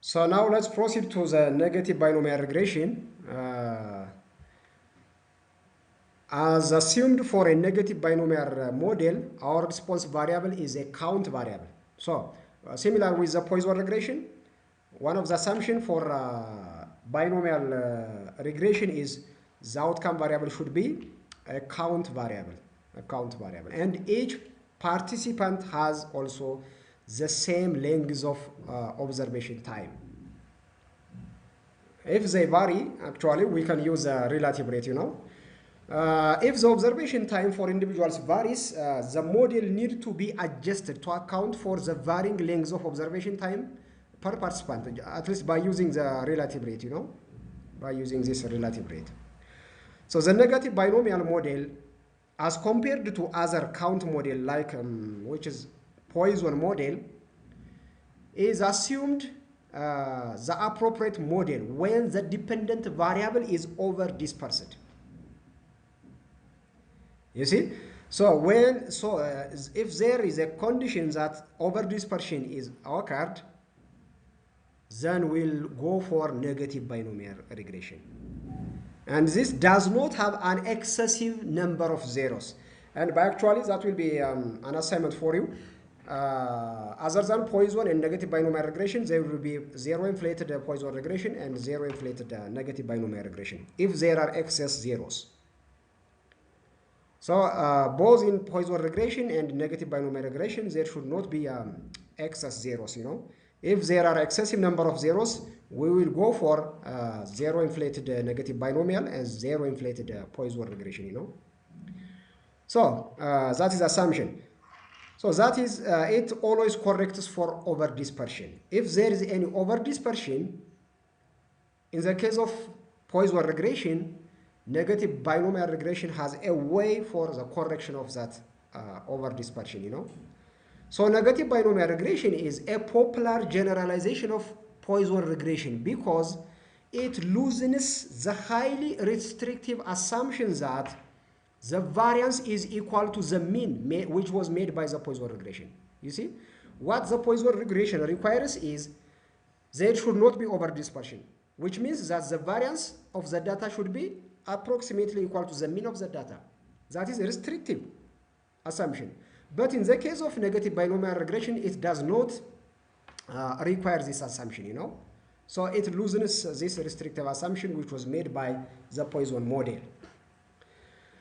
So now let's proceed to the negative binomial regression. As assumed for a negative binomial model, our response variable is a count variable. So similar with the Poisson regression, one of the assumptions for binomial regression is the outcome variable should be a count variable, and each participant has also the same length of observation time. If they vary, actually, we can use a relative rate, if the observation time for individuals varies, the model needs to be adjusted to account for the varying lengths of observation time per participant, at least by using the relative rate, by using this relative rate. So the negative binomial model, as compared to other count model like which is Poisson model, is assumed the appropriate model when the dependent variable is over dispersed. You see? So if there is a condition that over dispersion is occurred, then we'll go for negative binomial regression. And this does not have an excessive number of zeros. And by actually, that will be an assignment for you. Other than Poisson and negative binomial regression, there will be zero inflated Poisson regression and zero inflated negative binomial regression if there are excess zeros. So both in Poisson regression and negative binomial regression, there should not be excess zeros, If there are excessive number of zeros, we will go for zero inflated negative binomial and zero inflated Poisson regression, So that is assumption. So that is, it always corrects for over dispersion. If there is any over dispersion, in the case of Poisson regression, negative binomial regression has a way for the correction of that over dispersion, So negative binomial regression is a popular generalization of Poisson regression because it loosens the highly restrictive assumption that the variance is equal to the mean, which was made by the Poisson regression. You see, what the Poisson regression requires is there should not be over dispersion, which means that the variance of the data should be approximately equal to the mean of the data. That is a restrictive assumption. But in the case of negative binomial regression, it does not require this assumption, So it loosens this restrictive assumption which was made by the Poisson model.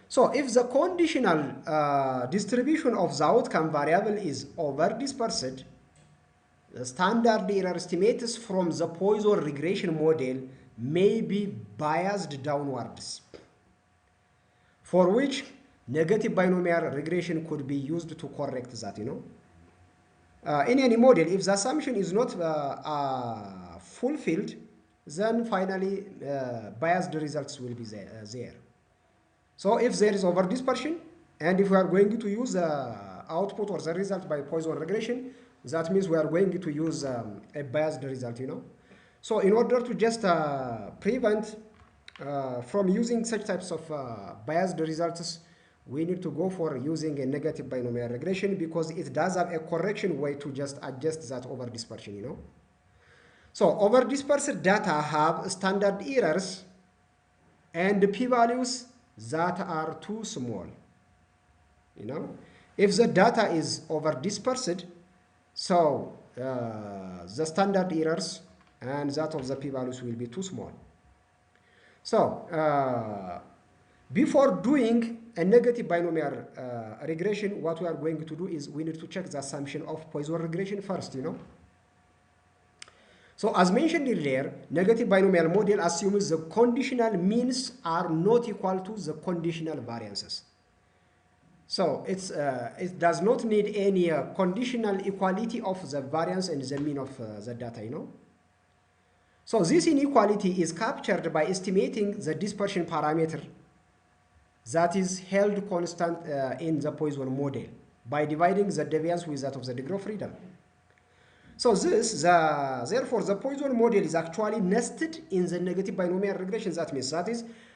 So if the conditional distribution of the outcome variable is over dispersed, the standard error estimates from the Poisson regression model may be biased downwards, for which negative binomial regression could be used to correct that, in any model, if the assumption is not fulfilled, then finally biased results will be there. So if there is over dispersion, and if we are going to use the output or the result by Poisson regression, that means we are going to use a biased result, So in order to just prevent from using such types of biased results, we need to go for using a negative binomial regression because it does have a correction way to just adjust that over dispersion, So over dispersed data have standard errors and p-values that are too small, If the data is over dispersed, so the standard errors and that of the p-values will be too small. So before doing a negative binomial regression, what we are going to do is we need to check the assumption of Poisson regression first, So as mentioned earlier, negative binomial model assumes the conditional means are not equal to the conditional variances. So it does not need any conditional equality of the variance and the mean of the data, So this inequality is captured by estimating the dispersion parameter that is held constant in the Poisson model by dividing the deviance with that of the degree of freedom. So therefore, the Poisson model is actually nested in the negative binomial regression. That means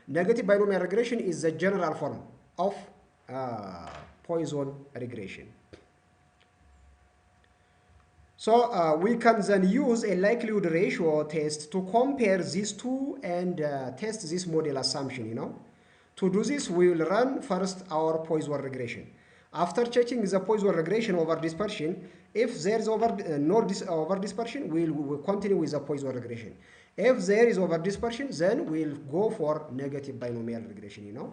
negative binomial regression is the general form of Poisson regression. So we can then use a likelihood ratio test to compare these two and test this model assumption, you know. To do this, we will run first our Poisson regression. After checking the Poisson regression over dispersion, if there is over dispersion, we'll continue with the Poisson regression. If there is over dispersion, then we'll go for negative binomial regression, you know.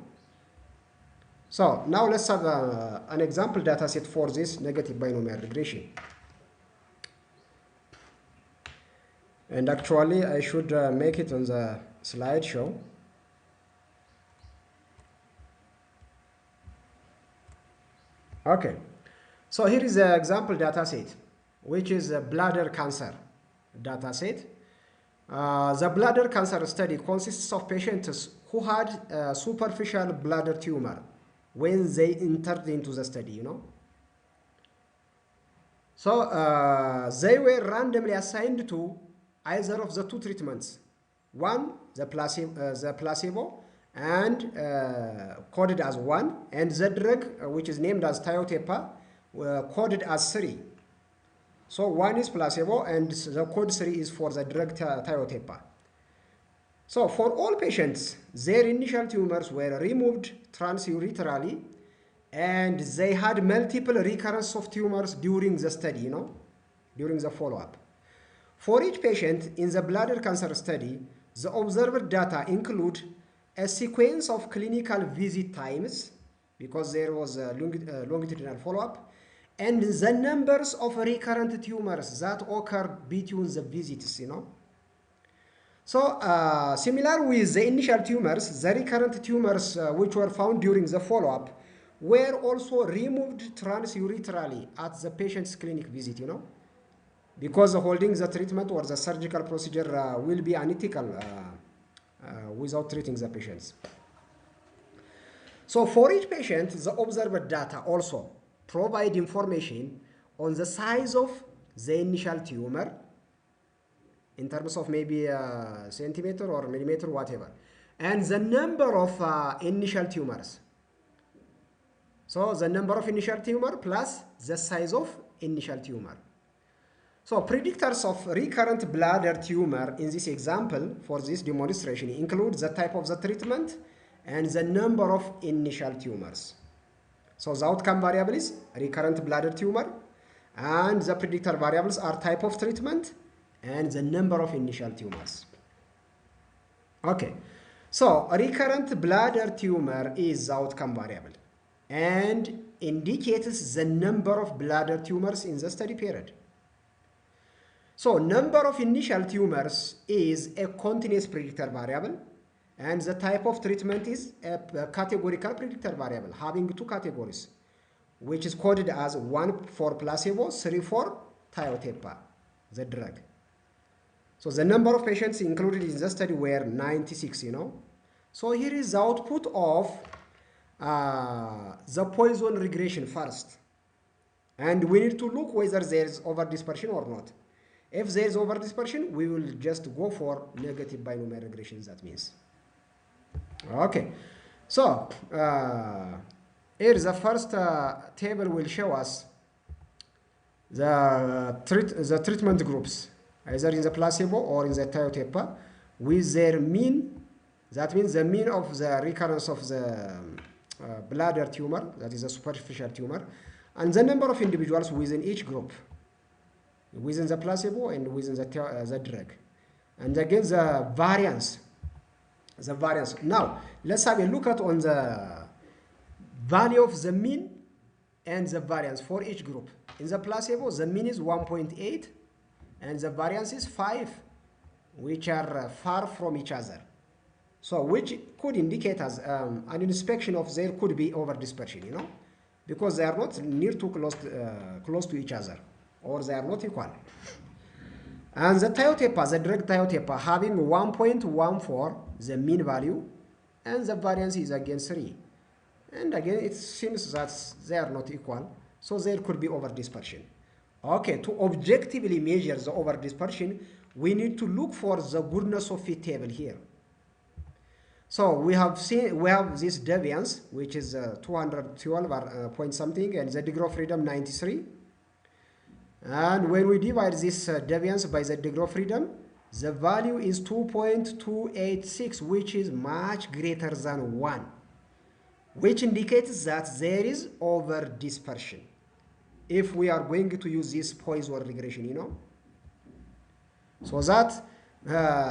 So now let's have an example data set for this negative binomial regression. And actually, I should make it on the slideshow. Okay, so here is the example data set, which is a bladder cancer data set. The bladder cancer study consists of patients who had a superficial bladder tumor when they entered into the study, you know. So they were randomly assigned to either of the two treatments. One, the placebo and coded as 1, and the drug, which is named as tiotepa, coded as 3. So 1 is placebo and the code 3 is for the drug tiotepa. So for all patients, their initial tumors were removed transureterally, and they had multiple recurrence of tumors during the study, you know, during the follow-up. For each patient in the bladder cancer study, the observed data include a sequence of clinical visit times, because there was a longitudinal follow-up, and the numbers of recurrent tumors that occurred between the visits, you know. So similar with the initial tumors, the recurrent tumors which were found during the follow-up were also removed transureterally at the patient's clinic visit, you know, because holding the treatment or the surgical procedure will be unethical without treating the patients. So for each patient, the observed data also provide information on the size of the initial tumor in terms of maybe centimeter or millimeter, whatever, and the number of initial tumors. So the number of initial tumor plus the size of initial tumor. So predictors of recurrent bladder tumor in this example for this demonstration include the type of the treatment and the number of initial tumors. So the outcome variable is recurrent bladder tumor, and the predictor variables are type of treatment and the number of initial tumors. Okay, so a recurrent bladder tumor is the outcome variable and indicates the number of bladder tumors in the study period. So number of initial tumors is a continuous predictor variable, and the type of treatment is a categorical predictor variable having two categories, which is coded as 1 for placebo, 3 for tiotepa, the drug. So the number of patients included in the study were 96, you know. So here is the output of the Poisson regression first. And we need to look whether there is over-dispersion or not. If there is over-dispersion, we will just go for negative binomial regression, that means. Okay, so here the first table will show us the treatment groups, either in the placebo or in the tiotepa, with their mean, that means the mean of the recurrence of the bladder tumor, that is a superficial tumor, and the number of individuals within each group, within the placebo and within the drug. And again, the variance. Now, let's have a look at on the value of the mean and the variance for each group. In the placebo, the mean is 1.8 and the variance is 5, which are far from each other. So, which could indicate as an inspection of there could be over dispersion, you know, because they are not near to close to each other, or they are not equal. And the tiotepa, the drug tiotepa, having 1.14, the mean value, and the variance is again 3. And again, it seems that they are not equal, so there could be over dispersion. Okay, to objectively measure the over dispersion, we need to look for the goodness of fit table here. So we have this deviance, which is 212 point something, and the degree of freedom 93. And when we divide this deviance by the degree of freedom, the value is 2.286, which is much greater than 1, which indicates that there is over dispersion if we are going to use this Poisson regression, So that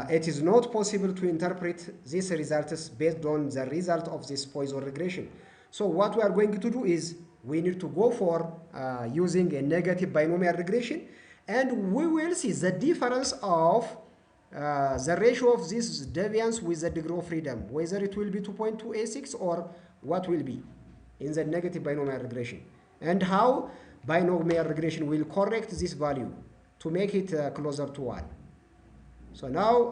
it is not possible to interpret these results based on the result of this Poisson regression. So what we are going to do is we need to go for using a negative binomial regression, and we will see the difference of the ratio of this deviance with the degree of freedom, whether it will be 2.286 or what will be in the negative binomial regression, and how binomial regression will correct this value to make it closer to 1. So now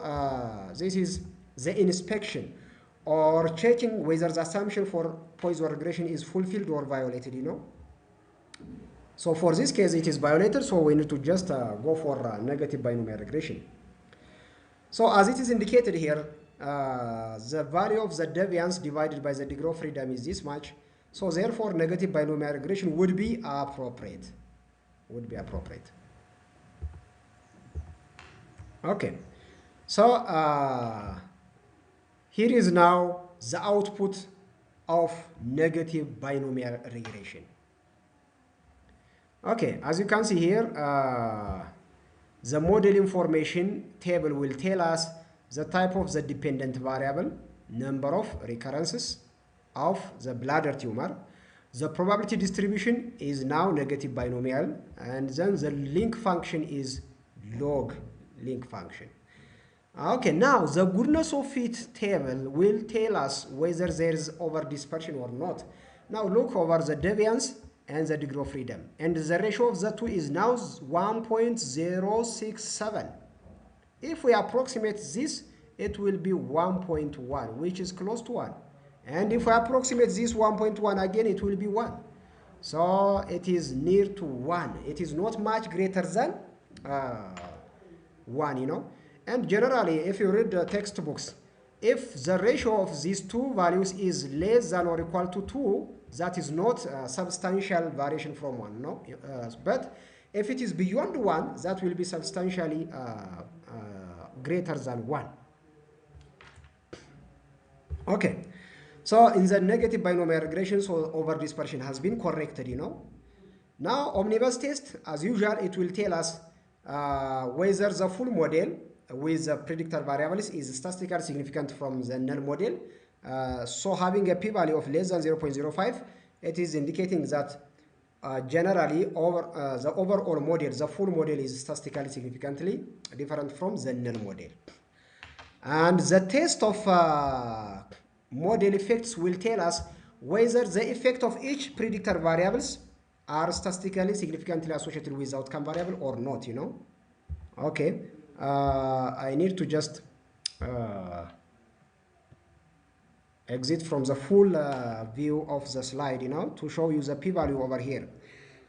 this is the inspection or checking whether the assumption for Poisson regression is fulfilled or violated, So for this case, it is violated, so we need to just go for negative binomial regression. So as it is indicated here, the value of the deviance divided by the degree of freedom is this much. So therefore, negative binomial regression would be appropriate. Okay. So here is now the output of negative binomial regression. Okay, as you can see here, the model information table will tell us the type of the dependent variable, number of recurrences of the bladder tumor. The probability distribution is now negative binomial, and then the link function is log link function. Okay, now the goodness of fit table will tell us whether there is over dispersion or not. Now look over the deviance and the degree of freedom, and the ratio of the two is now 1.067. If we approximate this, it will be 1.1, which is close to 1. And if we approximate this 1.1 again, it will be 1. So it is near to 1. It is not much greater than 1, And generally, if you read the textbooks, if the ratio of these two values is less than or equal to 2, that is not a substantial variation from 1, but if it is beyond 1, that will be substantially greater than 1. Okay, so in the negative binomial regression, so over dispersion has been corrected, Now, omnibus test, as usual, it will tell us whether the full model with the predictor variables is statistically significant from the null model. So having a p-value of less than 0.05, it is indicating that generally the overall model, the full model, is statistically significantly different from the null model. And the test of model effects will tell us whether the effect of each predictor variables are statistically significantly associated with the outcome variable or not, Okay, I need to just exit from the full view of the slide, to show you the p-value over here.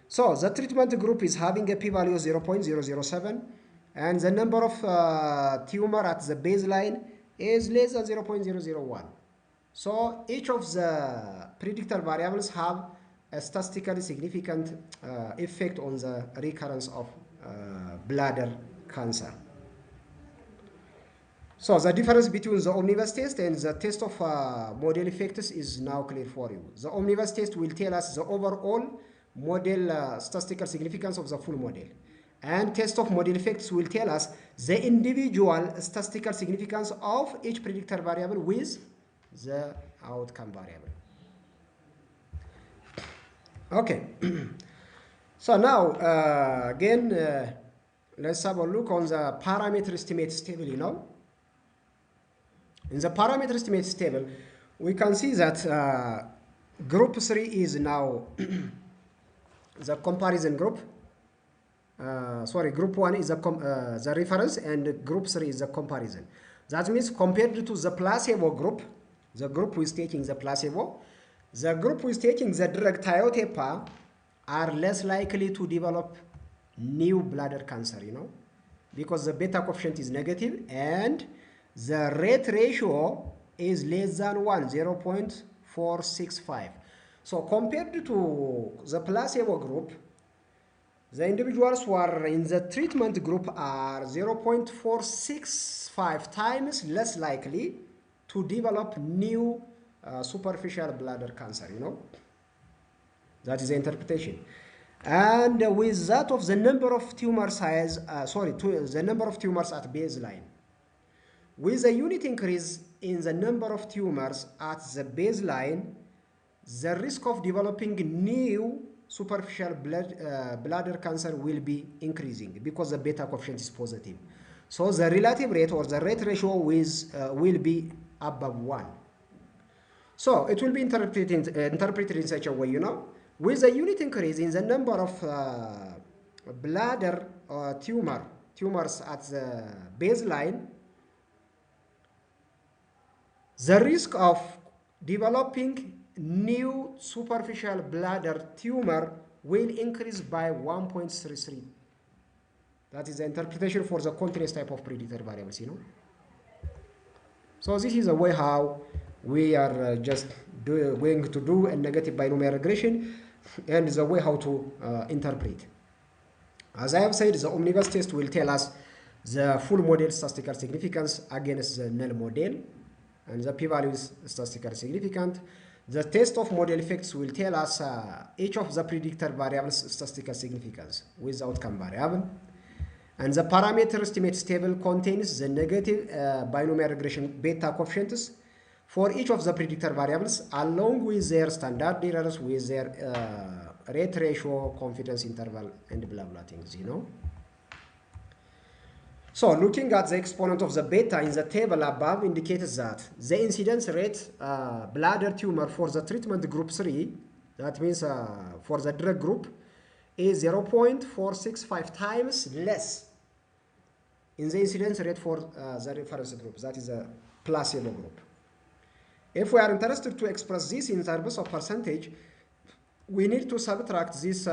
So the treatment group is having a p-value of 0.007, and the number of tumor at the baseline is less than 0.001. So each of the predictor variables have a statistically significant effect on the recurrence of bladder cancer. So the difference between the omnibus test and the test of model effects is now clear for you. The omnibus test will tell us the overall model statistical significance of the full model. And test of model effects will tell us the individual statistical significance of each predictor variable with the outcome variable. Okay. So now, again, let's have a look on the parameter estimates table, In the parameter estimates table, we can see that group 3 is now the comparison group. Group 1 is the reference, and group 3 is the comparison. That means compared to the placebo group, the group who is taking the placebo, the group who is taking the drug tiotepa are less likely to develop new bladder cancer, because the beta coefficient is negative and the rate ratio is less than 1, 0.465. So compared to the placebo group, The individuals who are in the treatment group are 0.465 times less likely to develop new superficial bladder cancer, That is the interpretation. And with that of the number of tumor size, the number of tumors at baseline. With a unit increase in the number of tumors at the baseline, the risk of developing new superficial bladder cancer will be increasing because the beta coefficient is positive. So the relative rate or the rate ratio will be above 1. So it will be interpreted in such a way, with a unit increase in the number of bladder tumors at the baseline, the risk of developing new superficial bladder tumor will increase by 1.33. That is the interpretation for the continuous type of predictor variables, So this is a way how we are just going to do a negative binomial regression, and the way how to interpret. As I have said, the omnibus test will tell us the full model statistical significance against the null model, and the p-value is statistically significant. The test of model effects will tell us each of the predictor variables statistical significance with the outcome variable. And the parameter estimates table contains the negative binomial regression beta coefficients for each of the predictor variables along with their standard errors, with their rate ratio, confidence interval, and blah blah things, So looking at the exponent of the beta in the table above indicates that the incidence rate bladder tumor for the treatment group 3, that means for the drug group, is 0.465 times less in the incidence rate for the reference group, that is a placebo group. If we are interested to express this in terms of percentage, we need to subtract this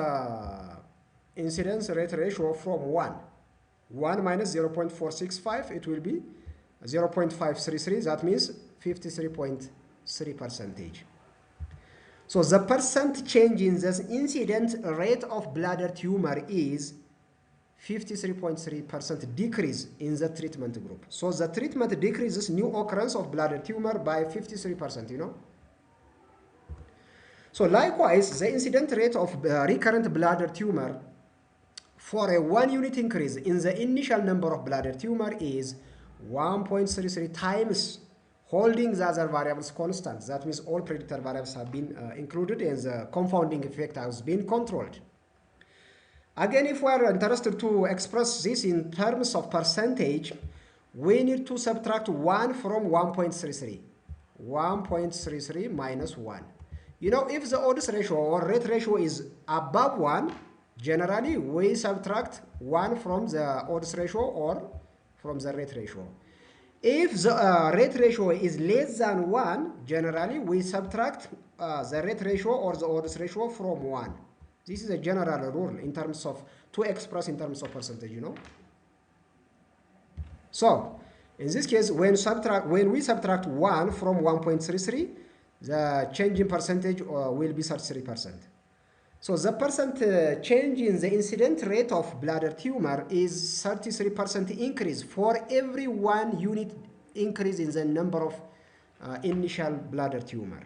incidence rate ratio from 1. 1 minus 0.465, it will be 0.533, that means 53.3%. So the percent change in the incident rate of bladder tumor is 53.3% decrease in the treatment group. So the treatment decreases new occurrence of bladder tumor by 53%, So likewise, the incident rate of recurrent bladder tumor for a 1 unit increase in the initial number of bladder tumor is 1.33 times, holding the other variables constant. That means all predictor variables have been included and the confounding effect has been controlled. Again, if we are interested to express this in terms of percentage, we need to subtract 1 from 1.33. 1.33 minus 1. If the odds ratio or rate ratio is above 1, generally we subtract 1 from the odds ratio or from the rate ratio. If the rate ratio is less than 1, generally we subtract the rate ratio or the odds ratio from 1. This is a general rule in terms of, to express in terms of percentage, So, in this case, when we subtract 1 from 1.33, the change in percentage will be 33%. So the percent change in the incident rate of bladder tumor is 33% increase for every 1 unit increase in the number of initial bladder tumor.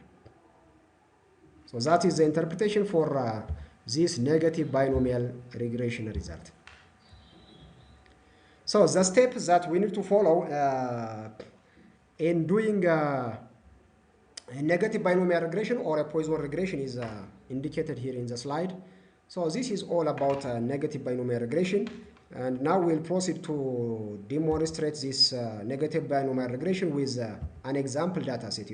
So that is the interpretation for this negative binomial regression result. So the steps that we need to follow in doing a negative binomial regression or a Poisson regression is indicated here in the slide. So this is all about negative binomial regression, and now we'll proceed to demonstrate this negative binomial regression with an example data set,